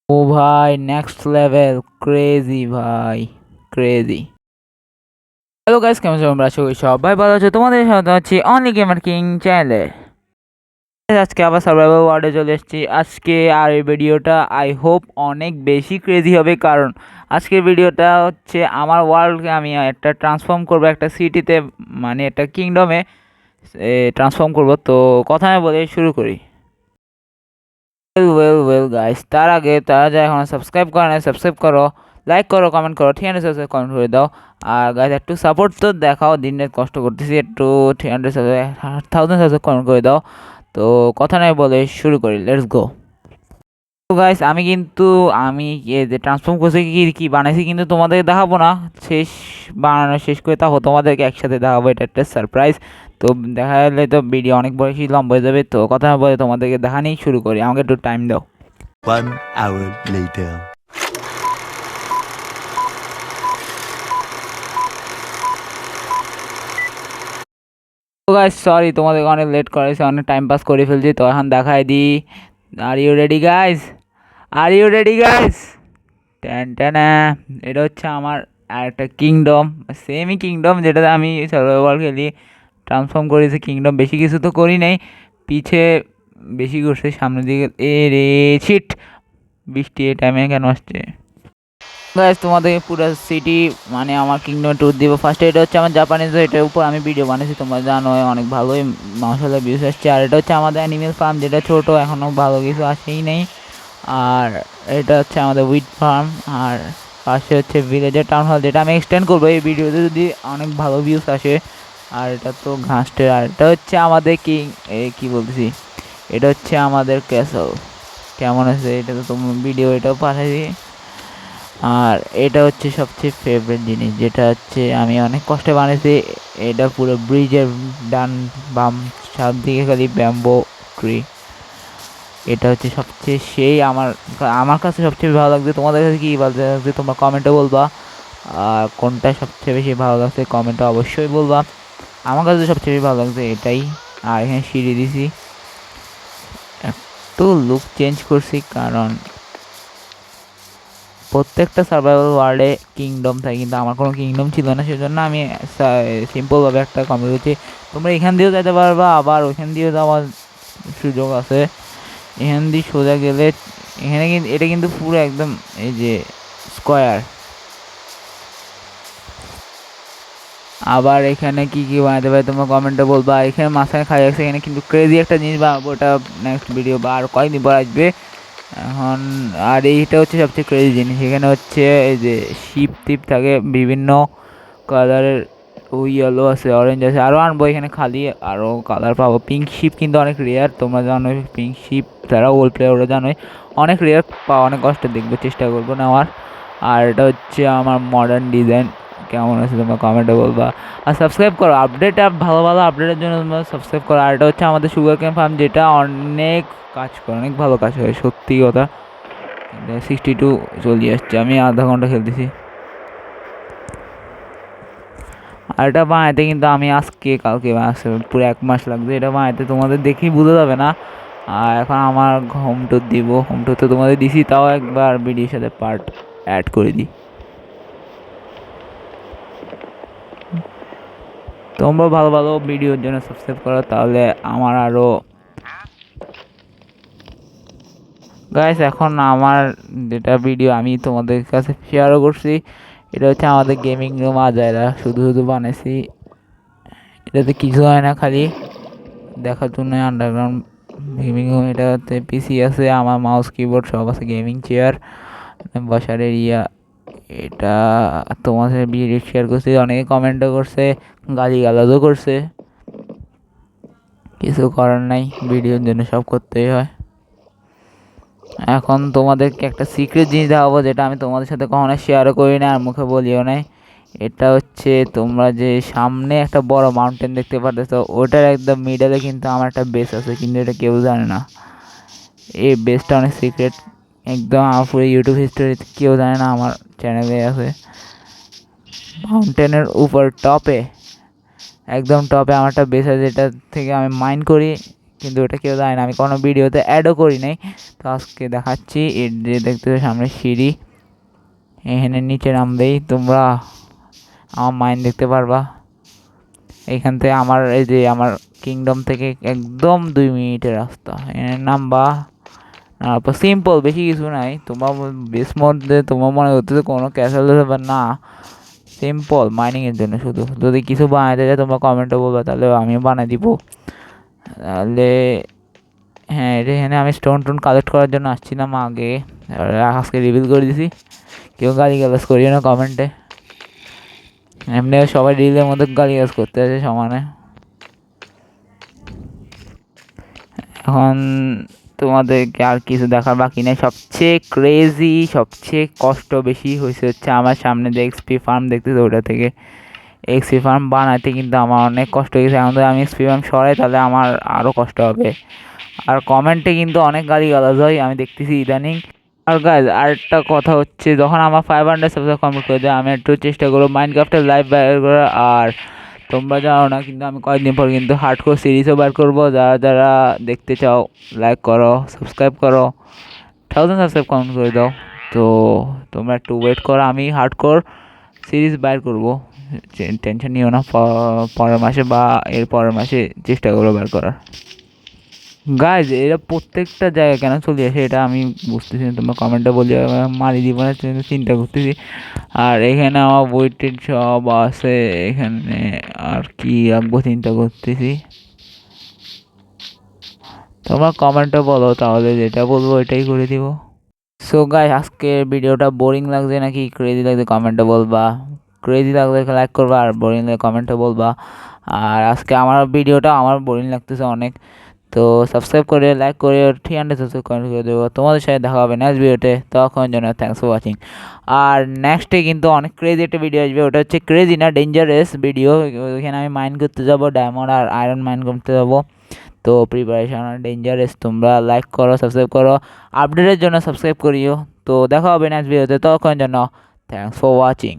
ও ভাই next level crazy ভাই crazy. Hello guys, কেমন আছো? আমরা আশা করি সবাই ভালো আছো। তোমাদের সাথে আছি অনলি গেমার কিং চ্যানেলে। আজকে আবার সার্ভাইভাল ওয়ার্ল্ডে চলে এসেছি আজকে। আর এই ভিডিওটা আই হোপ অনেক বেশি ক্রেজি হবে, কারণ আজকের ভিডিওটা হচ্ছে আমার ওয়ার্ল্ডকে আমি একটা ট্রান্সফর্ম করবো একটা সিটিতে, মানে একটা কিংডমে ট্রান্সফর্ম করব। তো কথা না বলে শুরু করি। ওয়েল গাইস, তার আগে তারা যা এখন সাবস্ক্রাইব করে না, সাবস্ক্রাইব করো, লাইক করো, কমেন্ট করো, ঠিক আছে? সাবস্ক্রাইব কমেন্ট করে দাও। আর গাইস একটু সাপোর্ট তো দেখাও, দিন রাত কষ্ট করতেছি, একটু 300 সাবস্ক্রাইব কমেন্ট করে দাও। তো কথা নাই বলে শুরু করি, লেটস গো। তো গাইস আমি যে ট্রান্সফর্ম করছি কি কি বানাইছি কিন্তু তোমাদেরকে দেখাবো না, শেষ বানানো শেষ করে তাও তোমাদেরকে একসাথে দেখাবো, এটা একটা সারপ্রাইজ। তো দেখা গেলে তো ভিডিও অনেক বেশি লম্বা হয়ে যাবে, তো কথা না বলে তোমাদেরকে দেখা নিয়েই শুরু করি, আমাকে একটু টাইম দাও। 1 hour later. তো গাইস সরি, তোমাদেরকে অনেক লেট করেছি, অনেক টাইম পাস করে ফেলছি। তো এখন দেখাই দিই। Are you ready guys? Are you ready guys? Ten ten. এটা হচ্ছে আমার একটা কিংডম, সেমই কিংডম যেটাতে আমি সার্ভাইভাল খেলি। ট্রান্সফর্ম করেছি কিংডম, বেশি কিছু তো করি নাই, পিছে বেশি করছে, সামনের দিকে এ রে শিট। বৃষ্টি এই টাইমে কেন আসছে? গাইস তোমাদেরকে পুরো সিটি মানে আমার কিংডমে ট্যুর দিব। ফার্স্টে এটা হচ্ছে আমার জাপানিজ, এটার উপর আমি ভিডিও বানিয়েছি, তোমরা জানো অনেক ভালোই মাসাল্লাহ ভিউজ আসছে। আর এটা হচ্ছে আমাদের অ্যানিমেল ফার্ম, যেটা ছোট, এখনও ভালো কিছু আসেই নেই। আর এটা হচ্ছে আমাদের উইট ফার্ম। আর পাশে হচ্ছে ভিলেজের টাউন হল, যেটা আমি এক্সটেন্ড করবো এই ভিডিওতে যদি অনেক ভালো ভিউজ আসে। আর এটা তো ঘাসটের। আর এটা হচ্ছে আমাদের কিং, কি বলতেছি, এটা হচ্ছে আমাদের ক্যাসল। কেমন আছে এটা তো তোমার ভিডিও, এটাও পাঠাই। আর এটা হচ্ছে সবচেয়ে ফেভারিট জিনিস, যেটা হচ্ছে আমি অনেক কষ্টে বানিয়েছি। এটা পুরো ব্রিজের ডান বাম সব দিকে খালি ব্যাম্বো ট্রি। এটা হচ্ছে সবচেয়ে আমার আমার কাছে সবচেয়ে ভালো লাগছে। তোমাদের কাছে কী ভালো লাগছে তোমরা কমেন্টে বলবা। আর কোনটা সবচেয়ে বেশি ভালো লাগছে কমেন্টে অবশ্যই বলবা। আমার কাছে সবচেয়ে বেশি ভালো লাগছে এটাই। আর এখানে সিঁড়ি দিছি, একটু লুক চেঞ্জ করছি, কারণ প্রত্যেকটা সার্ভাইভাল ওয়ার্ল্ডে কিংডম থাকে, কিন্তু আমার কোনো কিংডম ছিল না, সেজন্য আমি সিম্পলভাবে একটা কমেন্ট করছি। তোমরা এখান দিয়েও যেতে পারবা, আবার ওইখান দিয়েও যাওয়ার সুযোগ আছে। এখান দিয়ে সোজা গেলে এখানে কিন্তু এটা কিন্তু পুরো একদম এই যে স্কোয়ার। আবার এখানে কি কি বানাতে পারে তোমরা কমেন্টে বলবা। এখানে মাঝখানে খাই আছে, এখানে কিন্তু ক্রেজি একটা জিনিস বানাবো, ওটা নেক্সট ভিডিও বা আর কয়েকদিন পর আসবে এখন। আর এইটা হচ্ছে সবচেয়ে ক্রেজি জিনিস, এখানে হচ্ছে এই যে শিপ টিপ থাকে বিভিন্ন কালারের, ওই ইয়েলো আছে, অরেঞ্জ আছে, আরও আনবো এখানে খালি, আরও কালার পাবো। পিঙ্ক শিপ কিন্তু অনেক রেয়ার, তোমরা জানোই পিঙ্ক শিপ যারা ওল্ড প্লেয়ার ওরা জানোই অনেক রেয়ার পাওয়া, অনেক কষ্ট, দেখবো চেষ্টা করবো নেওয়ার। আর এটা হচ্ছে আমার মডার্ন ডিজাইন, কেমন আছে তোমরা কমেন্টে বলবা। আর সাবস্ক্রাইব করো, ভালো ভালো আপডেটের জন্য তোমরা সাবস্ক্রাইব করো। আর এটা হচ্ছে আমাদের সুগার কেন ফার্ম, যেটা অনেক কাজ করে, অনেক ভালো কাজ করে, সত্যি কথা। 62 চলে আসছে, আমি আধা ঘন্টা খেলতেছি। আর এটা বানাইতে কিন্তু আমি আজকে কালকে বানাচ্ছি, পুরো 1 মাস লাগবে এটা বানাইতে, তোমাদের দেখেই বোঝা যাবে না। আর এখন আমার হোম টুর দিব, হোম টুর তো তোমাদের দিছি, তাও একবার ভিডিওর সাথে পার্ট অ্যাড করে দিই। তোমরা ভালো ভালো ভিডিওর জন্য সাবস্ক্রাইব করো, তাহলে আমার আরও গাইস। এখন আমার যেটা ভিডিও আমি তোমাদের কাছে শেয়ারও করছি, এটা হচ্ছে আমাদের গেমিং রুম। আজাইরা শুধু শুধু বানাইছি, এটাতে কিছু হয় না, খালি দেখার জন্য আন্ডারগ্রাউন্ড গেমিং রুম। এটাতে পিসি আছে, আমার মাউস কিবোর্ড সব আছে, গেমিং চেয়ার, বসার এরিয়া। এটা তোমাদের ভিডিও শেয়ার করছি, অনেকে কমেন্টও করছে, গালিগালাজও করছে, কিছু করার নাই, ভিডিওর জন্য সব করতেই হয়। এখন তোমাদেরকে একটা সিক্রেট জিনিস দেখাবো, যেটা আমি তোমাদের সাথে কখনো শেয়ারও করি না আর মুখে বলিও নাই। এটা হচ্ছে তোমরা যে সামনে একটা বড় মাউন্টেন দেখতে পাচ্ছ, ওটার একদম মিডলে কিন্তু আমার একটা বেস আছে, কিন্তু এটা কেউ জানে না। এই বেসটা অনেক সিক্রেট, একদম আমার পুরো ইউটিউব হিস্টোরিতে কেউ জানে না, আমার চ্যানেলে আছে। মাউন্টেনের উপর টপে, একদম টপে আমার একটা বেস আছে, যেটা থেকে আমি মাইন্ড করি, কিন্তু ওটা কেউ জানে না, আমি কোনো ভিডিওতে অ্যাডও করি নাই। তো আজকে দেখাচ্ছি। এর যে দেখতে সামনে সিঁড়ি, এখানে নিচে নামবেই তোমরা আমার মাইন্ড দেখতে পারবা। এইখান থেকে আমার এই যে আমার কিংডম থেকে একদম 2 মিনিটের রাস্তা, এখানে নামবা। তারপর সিম্পল, বেশি কিছু নাই। তোমার বেস মধ্যে তোমার মনে হচ্ছে কোনো ক্যাসেল ব্যাপার না, সিম্পল মাইনিংয়ের জন্য শুধু। যদি কিছু বানাইতে যায় তোমরা কমেন্টে বলবে, তাহলে আমিও বানাই দিব। তাহলে হ্যাঁ, এটা এখানে আমি স্টোন টোন কালেক্ট করার জন্য আসছিলাম আগে, আজকে রিভিল করে দিছি। কেউ গালি গালাজ করিও না কমেন্টে, এমনি সবাই রিলের মধ্যে গালি গালাজ করতে আছে সমানে। এখন তোমাদেরকে আর কিছু দেখার বাকি নেই। সবচেয়ে ক্রেজি, সবচেয়ে কষ্ট বেশি হয়েছে হচ্ছে আমার সামনে যে এক্সপি ফার্ম দেখতেছে, ওটা থেকে এক্সপি ফার্ম বানাতে কিন্তু আমার অনেক কষ্ট হয়েছে। এখন যদি আমি এক্সপি ফার্ম সরাই তাহলে আমার আরও কষ্ট হবে। আর কমেন্টে কিন্তু অনেক গালি গালাজ হয় আমি দেখতেছি ইদানিং। আর গাইজ আরেকটা কথা হচ্ছে, যখন আমার 500 সাবস্ক্রাইব কমপ্লিট করে দেয় আমি একটু চেষ্টা করবো মাইনক্রাফটের লাইভ বের করা। আর তোমরা জানো না কিন্তু আমি কয়েকদিন পর কিন্তু হার্ডকোর সিরিজও বের করবো। যারা যারা দেখতে চাও লাইক করো, সাবস্ক্রাইব করো, 1000 সাবস্ক্রাইব কমপ্লিট করে দাও। তো তোমরা একটু ওয়েট করো, আমি হার্ডকোর সিরিজ বের করবো, টেনশন নিও না। পরের মাসে বা এর পরের মাসে চেষ্টা করবো বের করার। গাইজ এরা প্রত্যেকটা জায়গায় কেন চলে আসে এটা আমি বুঝতেছি না, তোমরা কমেন্টে বলি, মারি দিব না, চিন্তা করতেছি। আর এখানে আমার বইটির সব আছে, এখানে আর কি রাখবো চিন্তা করতেছি। তোমরা কমেন্টে বলো, তাহলে যেটা বলবো এটাই করে দিব। সো গাইজ আজকের ভিডিওটা বোরিং লাগছে নাকি ক্রেজি লাগছে কমেন্টে বলবা। ক্রেজি লাগলে লাইক করবা, আর বোরিং লাগলে কমেন্টে বলবা। আর আজকে আমার ভিডিওটা আমার বোরিং লাগতেছে অনেক, তো সাবস্ক্রাইব করে লাইক করে 300 সাবস্ক্রাইব করে দেবো। তোমাদের সাথে দেখা হবে নেক্সট ভিডিওতে, তখন জন্য থ্যাংকস ফর ওয়াচিং। আর নেক্সটে কিন্তু অনেক ক্রেজি একটা ভিডিও আসবে, ওটা হচ্ছে ক্রেজি না ডেঞ্জারাস ভিডিও। ওইখানে আমি মাইন করতে যাবো, ডায়মন্ড আর আয়রন মাইন করতে যাবো। তো প্রিপারেশন ডেঞ্জারাস, তোমরা লাইক করো, সাবস্ক্রাইব করো, আপডেটের জন্য সাবস্ক্রাইব করিও। তো দেখা হবে নেক্সট ভিডিওতে, তখন জন্য থ্যাংকস ফর ওয়াচিং।